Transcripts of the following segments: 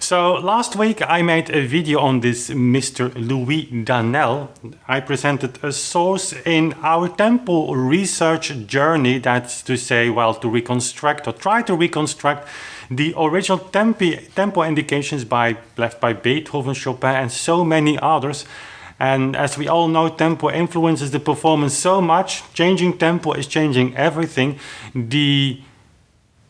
So last week I made a video on this Mr. Louis Danel. I presented a source in our tempo research journey, that's to say, well, to reconstruct or try to reconstruct the original tempo indications left by Beethoven, Chopin and so many others. And as we all know, tempo influences the performance so much. Changing tempo is changing everything. The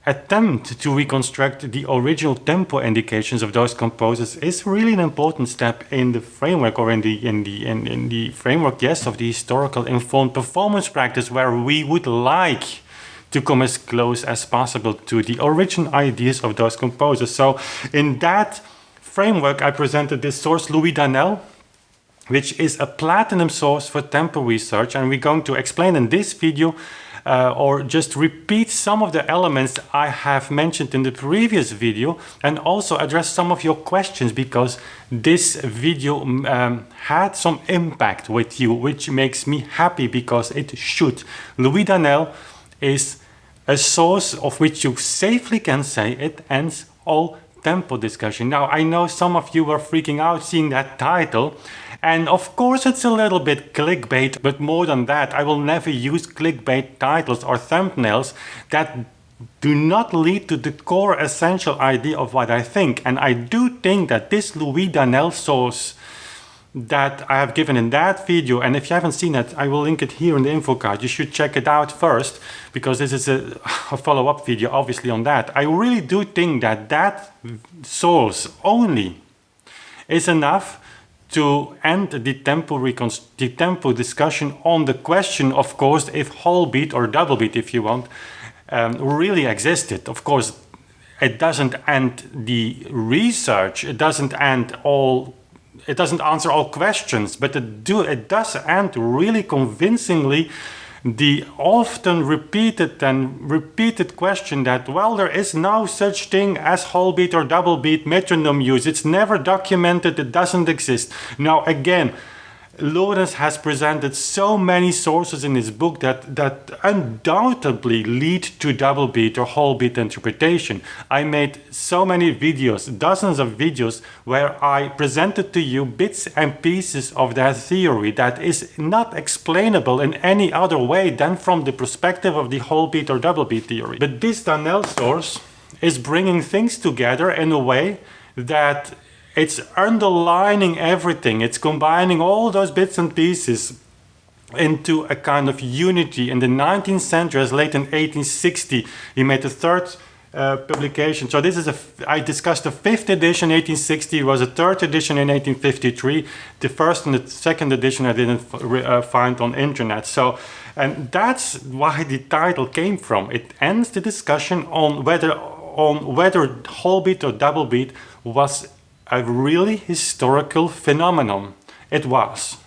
attempt to reconstruct the original tempo indications of those composers is really an important step in the framework, or in the framework, yes, of the historical informed performance practice, where we would like to come as close as possible to the original ideas of those composers. So in that framework, I presented this source, Louis Danel, which is a platinum source for tempo research, and we're going to explain in this video or just repeat some of the elements I have mentioned in the previous video, and also address some of your questions, because this video had some impact with you, which makes me happy, because it should. Louis Danel is a source of which you safely can say it ends all tempo discussion. Now, I know some of you were freaking out seeing that title, and of course it's a little bit clickbait, but more than that, I will never use clickbait titles or thumbnails that do not lead to the core essential idea of what I think. And I do think that this Louis Danel source that I have given in that video, and if you haven't seen it, I will link it here in the info card. You should check it out first, because this is a follow-up video obviously on that. I really do think that that source only is enough to end the tempo discussion on the question, of course, if whole beat or double beat, if you want, really existed. Of course, it doesn't end the research, it doesn't answer all questions, but it does end really convincingly the often repeated question that, well, there is no such thing as whole beat or double beat metronome use. It's never documented, it doesn't exist. Now again, Lawrence has presented so many sources in his book that undoubtedly lead to double beat or whole beat interpretation. I made so many videos, dozens of videos, where I presented to you bits and pieces of that theory that is not explainable in any other way than from the perspective of the whole beat or double beat theory. But this Donnell source is bringing things together in a way that it's underlining everything. It's combining all those bits and pieces into a kind of unity. In the 19th century, as late in 1860, he made the third publication. So this is I discussed the 5th edition, 1860. It was a 3rd edition in 1853. The 1st and the 2nd edition I didn't find on internet. So, and that's why the title came from. It ends the discussion on whether whole beat or double beat was a really historical phenomenon. It was.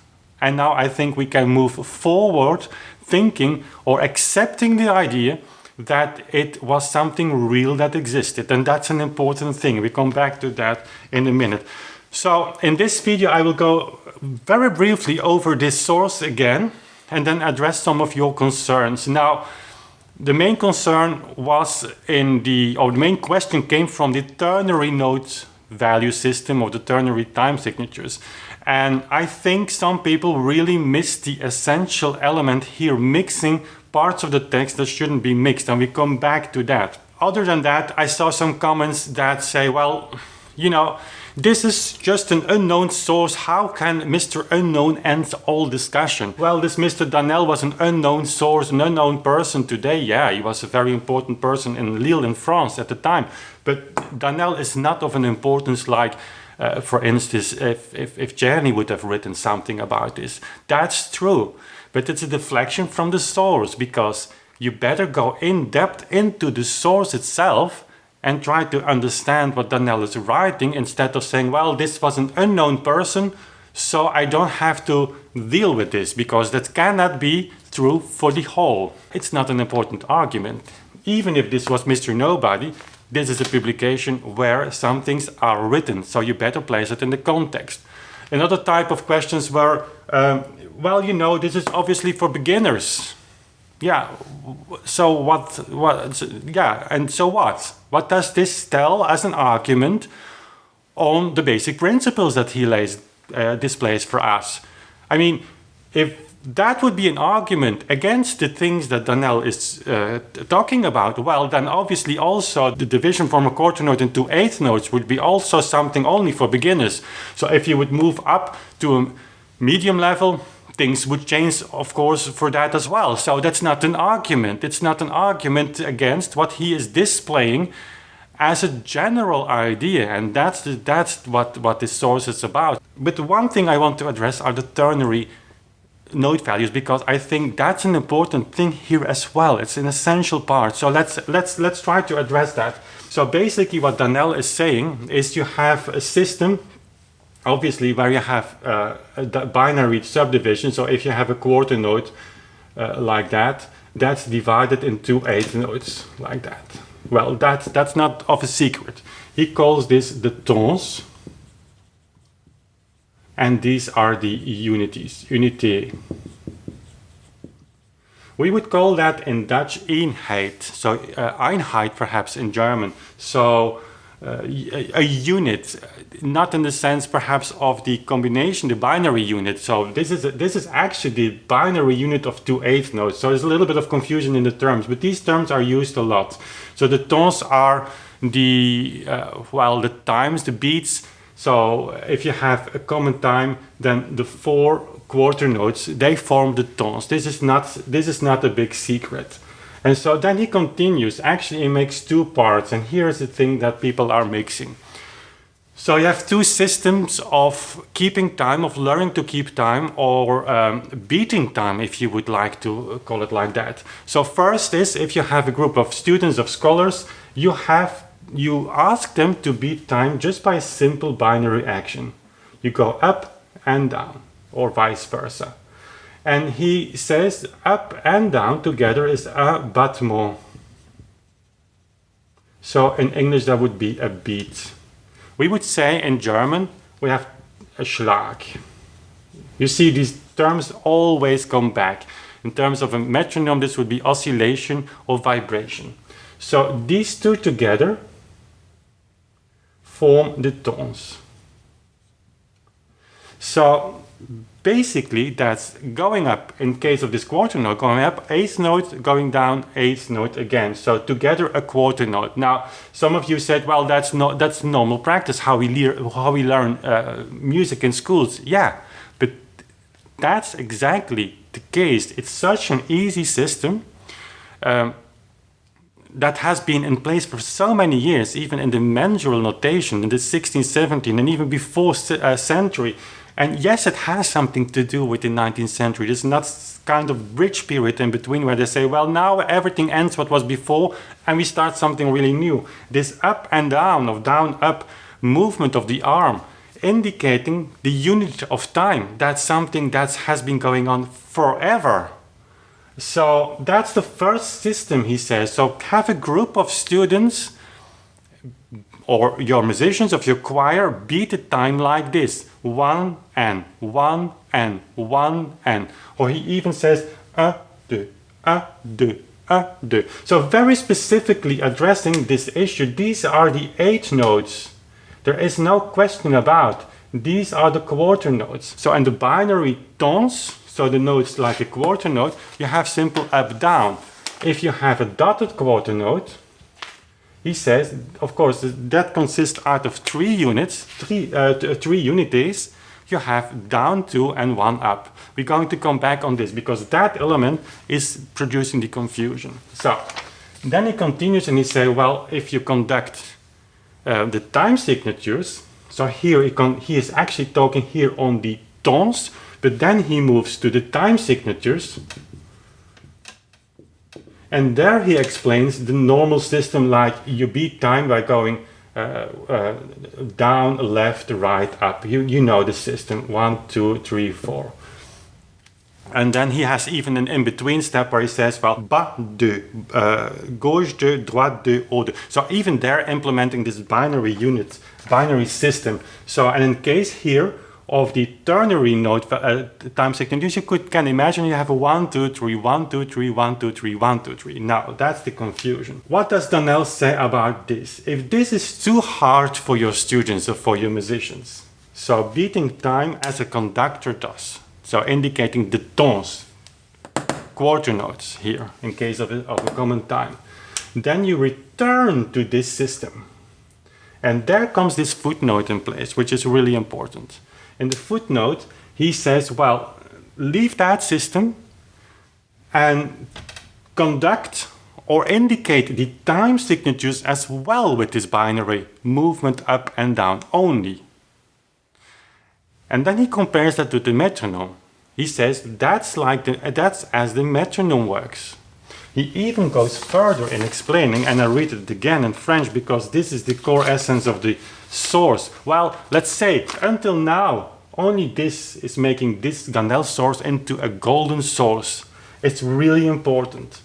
And now I think we can move forward thinking or accepting the idea that it was something real that existed. And that's an important thing. We come back to that in a minute. So in this video I will go very briefly over this source again, and then address some of your concerns. Now, the main concern was the main question came from the ternary note value system, or the ternary time signatures. And I think some people really missed the essential element here, mixing parts of the text that shouldn't be mixed, and we come back to that. Other than that, I saw some comments that say, well, you know, this is just an unknown source. How can Mr. Unknown end all discussion? Well, this Mr. Donnell was an unknown source, an unknown person today. Yeah, he was a very important person in Lille in France at the time. But Donnell is not of an importance like, for instance, if Czerny would have written something about this. That's true. But it's a deflection from the source, because you better go in depth into the source itself and try to understand what Donnell is writing, instead of saying, well, this was an unknown person, so I don't have to deal with this, because that cannot be true for the whole. It's not an important argument. Even if this was Mr. Nobody, this is a publication where some things are written, so you better place it in the context. Another type of questions were, well, you know, this is obviously for beginners. Yeah, so what, yeah, and so what? What does this tell as an argument on the basic principles that he displays for us. I mean, if that would be an argument against the things that Donnell is talking about, well, then obviously also the division from a quarter note into eighth notes would be also something only for beginners. So if you would move up to a medium level, things would change, of course, for that as well. So that's not an argument. It's not an argument against what he is displaying as a general idea, and that's what this source is about. But one thing I want to address are the ternary note values, because I think that's an important thing here as well. It's an essential part. So let's try to address that. So basically what Danel is saying is you have a system, obviously, where you have a binary subdivision. So if you have a quarter note like that, that's divided into eighth notes like that. Well, that's not of a secret. He calls this the tons. And these are the unities, unité. We would call that in Dutch eenheid, so Einheit perhaps in German. So a unit, not in the sense perhaps of the combination, the binary unit. So this is actually the binary unit of two eighth notes. So there's a little bit of confusion in the terms, but these terms are used a lot. So the tons are the times, the beats. So if you have a common time, then the four quarter notes, they form the tons. This is not a big secret. And so then he continues. Actually, he makes two parts, and here's the thing that people are mixing. So you have two systems of keeping time, of learning to keep time, or beating time, if you would like to call it like that. So first is, if you have a group of students, of scholars, you ask them to beat time just by a simple binary action. You go up and down, or vice versa. And he says up and down together is a battement. So in English that would be a beat. We would say in German we have a Schlag. You see, these terms always come back. In terms of a metronome, this would be oscillation or vibration. So these two together form the tons. So basically that's going up, in case of this quarter note, going up eighth note, going down eighth note again. So together a quarter note. Now some of you said, well, that's normal practice, how we learn music in schools. Yeah, but that's exactly the case. It's such an easy system that has been in place for so many years, even in the mensural notation in the 16th, 17th, and even before century. And yes, it has something to do with the 19th century. There's not kind of bridge period in between where they say, well, now everything ends what was before and we start something really new. This up and down, or down up movement of the arm, indicating the unit of time. That's something that has been going on forever. So that's the first system, he says. So have a group of students or your musicians of your choir beat the time like this. 1 and 1 and 1 and. Or he even says un, deux, un, deux, un, deux. So very specifically addressing this issue. These are the eighth notes. There is no question about. These are the quarter notes. So in the binary tons, so the notes like a quarter note, you have simple up down. If you have a dotted quarter note, he says, of course, that consists out of three units, three unities. You have down 2 and 1 up. We're going to come back on this because that element is producing the confusion. So then he continues and he says, well, if you conduct the time signatures, so here he is actually talking here on the tons, but then he moves to the time signatures. And there he explains the normal system, like you beat time by going down, left, right, up. You know the system, 1, 2, 3, 4. And then he has even an in-between step where he says, well, bas, deux, gauche, deux, droite, deux, haut, deux. So even there implementing this binary unit, binary system. So, and in case here of the ternary note time signatures, you can imagine you have a 1, 2, 3, 1, 2, 3, 1, 2, 3, 1, 2, 3. Now, that's the confusion. What does Donnell say about this? If this is too hard for your students or for your musicians, so beating time as a conductor does, so indicating the tons, quarter notes here, in case of a common time, then you return to this system. And there comes this footnote in place, which is really important. In the footnote, he says, well, leave that system and conduct or indicate the time signatures as well with this binary movement up and down only. And then he compares that to the metronome. He says that's as the metronome works. He even goes further in explaining, and I read it again in French because this is the core essence of the source. Well, let's say until now, only this is making this Danel source into a golden source. It's really important.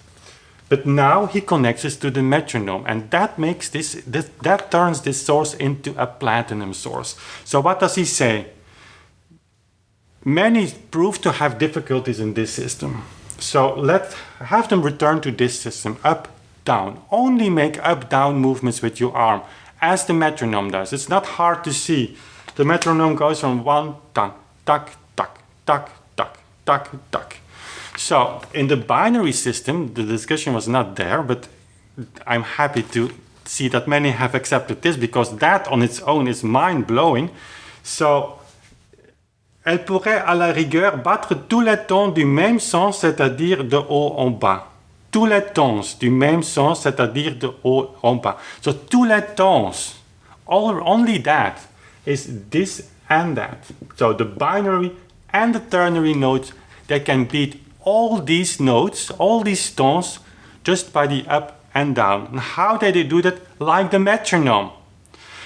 But now he connects this to the metronome, and that makes that turns this source into a platinum source. So what does he say? Many prove to have difficulties in this system. So let's have them return to this system, up, down. Only make up-down movements with your arm, as the metronome does. It's not hard to see. The metronome goes from 1, tak, tak, tak, tak, tak, tak, tak. So in the binary system, the discussion was not there, but I'm happy to see that many have accepted this, because that on its own is mind-blowing. So elle pourrait à la rigueur battre tous les tons du même sens, c'est-à-dire de haut en bas. Tous les tons du même sens, c'est-à-dire de haut en bas. So tous les tons, only that, is this and that. So the binary and the ternary notes, they can beat all these notes, all these tones, just by the up and down. And how do they do that? Like the metronome.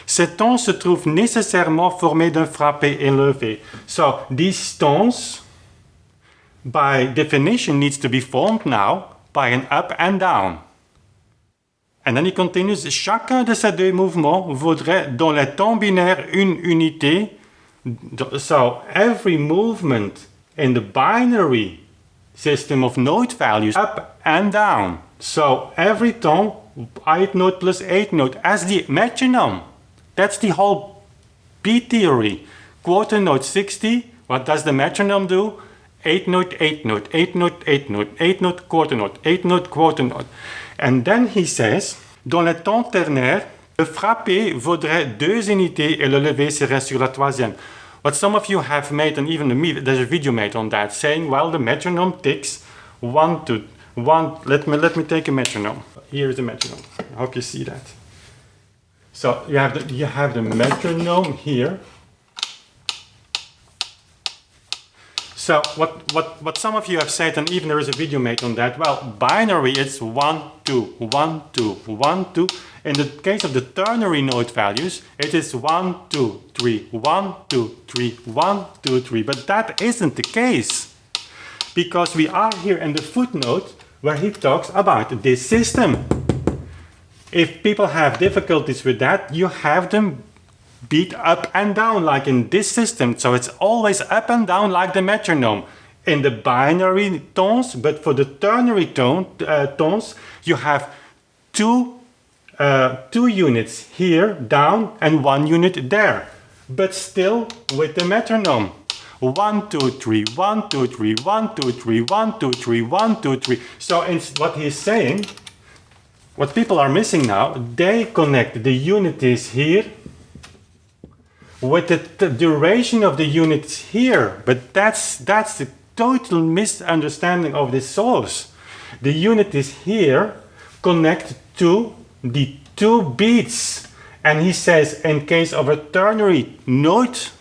Ces tons se trouvent nécessairement formés d'un frappé élevé. So these tones, by definition, needs to be formed now by an up and down. And then he continues, chacun de ces deux mouvements vaudrait dans les tons binaires une unité. So every movement in the binary system of note values, up and down. So every tone, 8 note plus 8 note, as the metronome. That's the whole beat theory. Quarter note 60, what does the metronome do? 8 note, 8 note, 8 note, 8 note, 8 note, quarter note, 8 note, quarter note. And then he says, dans le ton ternaire, le frappé vaudrait 2 unités et le levé serait sur la troisième. What some of you have made, and even there's a video made on that, saying, well, the metronome ticks 1 to 1. Let me take a metronome. Here is a metronome. I hope you see that. So you have the metronome here. So what some of you have said, and even there is a video made on that, well, binary it's 1, 2, 1, 2, 1, 2. In the case of the ternary note values, it is 1, 2, 3, 1, 2, 3, 1, 2, 3. But that isn't the case, because we are here in the footnote where he talks about this system. If people have difficulties with that, you have them beat up and down like in this system. So it's always up and down like the metronome. In the binary tones, but for the ternary tones, you have two units here down and 1 unit there, but still with the metronome. 1, 2, 3, 1, 2, 3, 1, 2, 3, 1, 2, 3, 1, 2, 3. So what he's saying, what people are missing now, they connect the unities here with the duration of the units here, but that's the total misunderstanding of the source. The unities here connect to the 2 beats, and he says in case of a ternary note,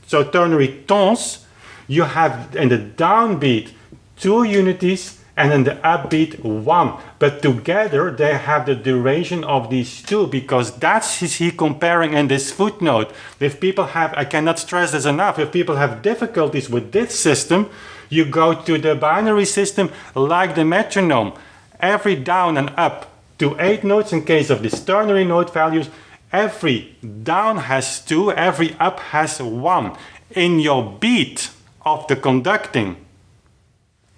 so ternary tones, you have in the downbeat 2 unities and in the upbeat 1, but together they have the duration of these 2, because that's he comparing in this footnote. If people have, I cannot stress this enough, if people have difficulties with this system, you go to the binary system like the metronome. Every down and up to 8 notes in case of these ternary note values, every down has 2, every up has 1. In your beat of the conducting,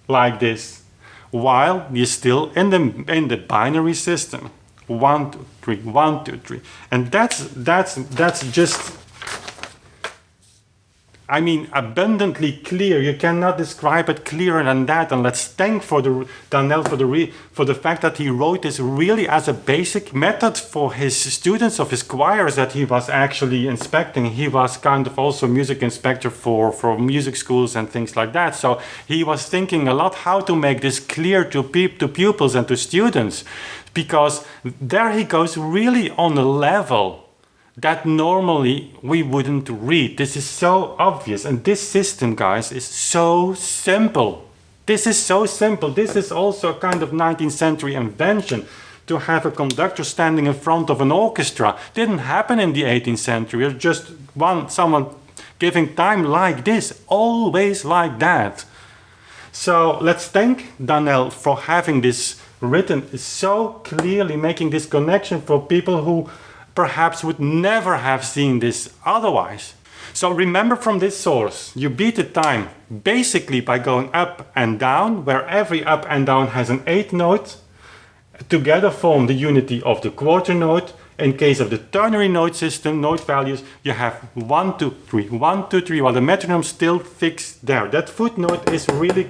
like this, while you're still in the binary system. 1, 2, 3, 1, 2, 3. And that's just, I mean, abundantly clear. You cannot describe it clearer than that. And let's thank Donnell for the fact that he wrote this really as a basic method for his students of his choirs that he was actually inspecting. He was kind of also music inspector for music schools and things like that. So he was thinking a lot how to make this clear to pupils and to students, because there he goes really on a level that normally we wouldn't read. This is so obvious. And this system, guys, is so simple. This is so simple. This is also a kind of 19th century invention, to have a conductor standing in front of an orchestra. Didn't happen in the 18th century. It's just someone giving time like this, always like that. So let's thank Danel for having this written so clearly, making this connection for people who perhaps would never have seen this otherwise. So remember, from this source, you beat the time basically by going up and down, where every up and down has an 8th note. Together form the unity of the quarter note. In case of the ternary note system, note values, you have 1, 2, 3, 1, 2, 3, while the metronome still fixed there. That footnote is really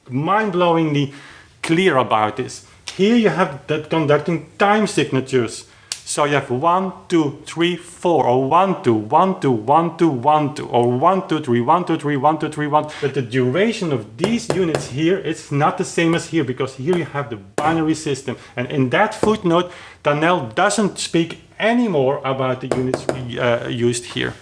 mind-blowingly clear about this. Here you have that conducting time signatures. So you have 1, 2, 3, 4, or 1, 2, 1, 2, 1, 2, 1, 2, or 1, 2, 3, 1, 2, 3, 1, 2, 3, 1. But the duration of these units here is not the same as here, because here you have the binary system. And in that footnote, Donnell doesn't speak anymore about the units used here.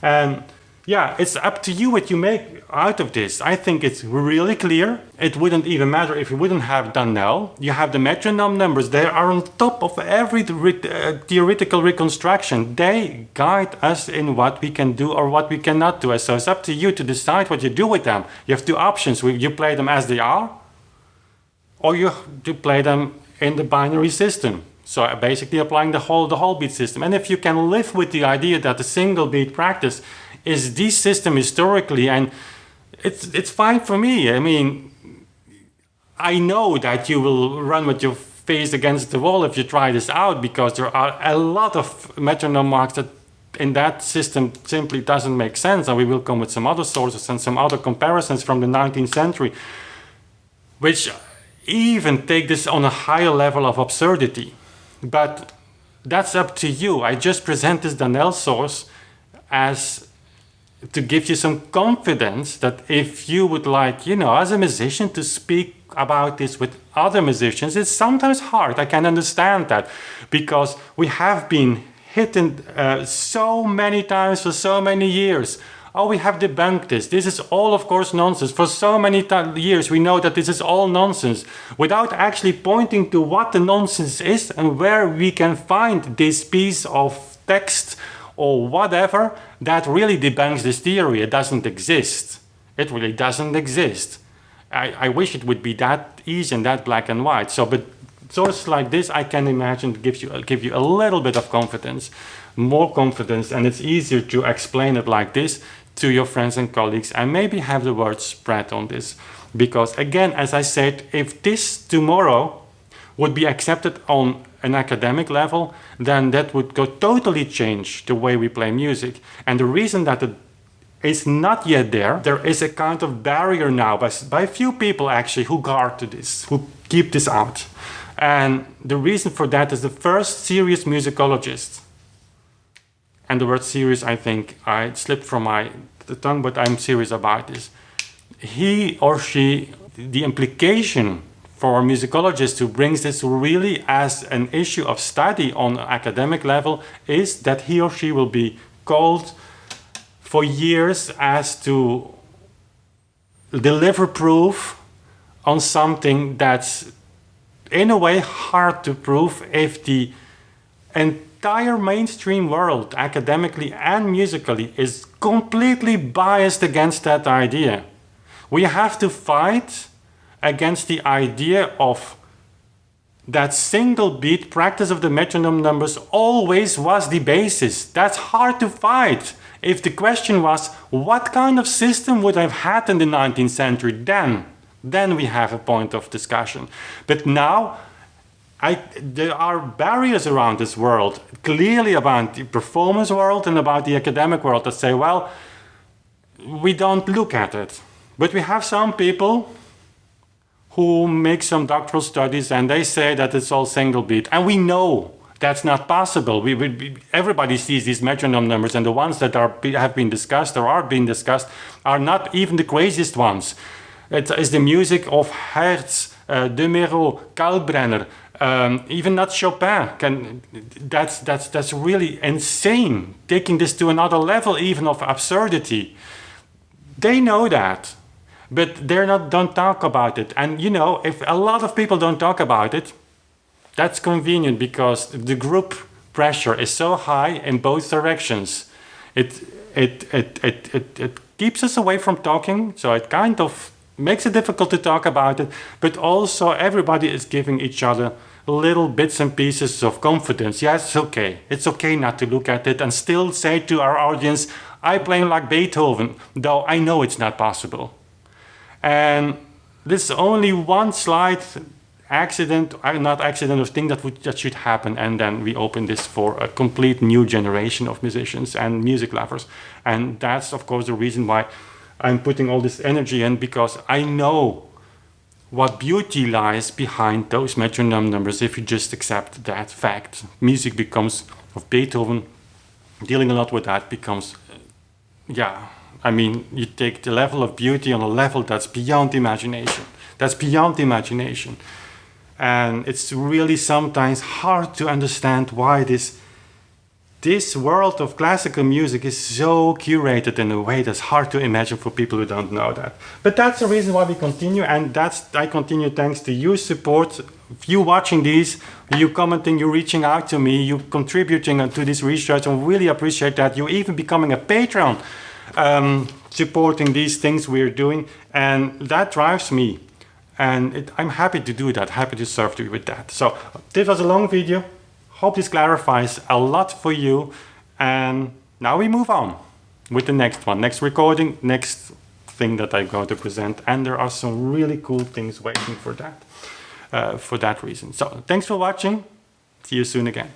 And yeah, it's up to you what you make out of this. I think it's really clear. It wouldn't even matter if you wouldn't have Donnell. You have the metronome numbers. They are on top of every theoretical reconstruction. They guide us in what we can do or what we cannot do. So it's up to you to decide what you do with them. You have 2 options. You play them as they are, or you play them in the binary system. So basically applying the whole beat system. And if you can live with the idea that the single beat practice is the system historically, and it's fine for me. I mean, I know that you will run with your face against the wall if you try this out, because there are a lot of metronome marks that in that system simply doesn't make sense. And we will come with some other sources and some other comparisons from the 19th century, which even take this on a higher level of absurdity. But that's up to you. I just present this Donnell source as to give you some confidence that if you would like, you know, as a musician, to speak about this with other musicians, it's sometimes hard. I can understand that, because we have been hit so many times for so many years. Oh, we have debunked this. This is all, of course, nonsense. For so many years, we know that this is all nonsense, without actually pointing to what the nonsense is and where we can find this piece of text or whatever that really debunks this theory. It doesn't exist. It really doesn't exist. I wish it would be that easy and that black and white. So, but sources like this, I can imagine, give you a little bit of confidence, more confidence, and it's easier to explain it like this to your friends and colleagues, and maybe have the word spread on this. Because again, as I said, if this tomorrow would be accepted on an academic level, then that would totally change the way we play music. And the reason that it is not yet there is a kind of barrier now by a few people actually who guard to this, who keep this out. And the reason for that is the first serious musicologist. And the word serious, I think, it slipped from the tongue, but I'm serious about this. He or she, the implication for a musicologist who brings this really as an issue of study on an academic level is that he or she will be called for years as to deliver proof on something that's in a way hard to prove if the entire mainstream world, academically and musically, is completely biased against that idea. We have to fight against the idea of that single beat practice of the metronome numbers always was the basis. That's hard to fight. If the question was, what kind of system would I have had in the 19th century then we have a point of discussion. But now, there are barriers around this world, clearly about the performance world and about the academic world, that say, well, we don't look at it. But we have some people who make some doctoral studies and they say that it's all single beat. And we know that's not possible. Everybody sees these metronome numbers, and the ones that have been discussed or are being discussed are not even the craziest ones. It is the music of Hertz, De Mero, Kalkbrenner, even not Chopin. That's really insane, taking this to another level even of absurdity. They know that. But don't talk about it. And you know, if a lot of people don't talk about it, that's convenient because the group pressure is so high in both directions. It keeps us away from talking, so it kind of makes it difficult to talk about it, but also everybody is giving each other little bits and pieces of confidence. Yes, it's okay. It's okay not to look at it and still say to our audience, I play like Beethoven, though I know it's not possible. And this is only one slight accident, not accident, of thing that should happen, and then we open this for a complete new generation of musicians and music lovers. And that's, of course, the reason why I'm putting all this energy in, because I know what beauty lies behind those metronome numbers if you just accept that fact. Music becomes, of Beethoven, dealing a lot with that becomes, I mean, you take the level of beauty on a level that's beyond imagination. That's beyond imagination. And it's really sometimes hard to understand why this world of classical music is so curated in a way that's hard to imagine for people who don't know that. But that's the reason why we continue, and I continue thanks to your support. You watching these, you commenting, you reaching out to me, you contributing to this research, and really appreciate that. You even becoming a patron, supporting these things we're doing, and that drives me. And I'm happy to do that, happy to serve you with that. So this was a long video. Hope this clarifies a lot for you. And now we move on with the next one, next recording, next thing that I'm going to present. And there are some really cool things waiting for that reason. So thanks for watching. See you soon again.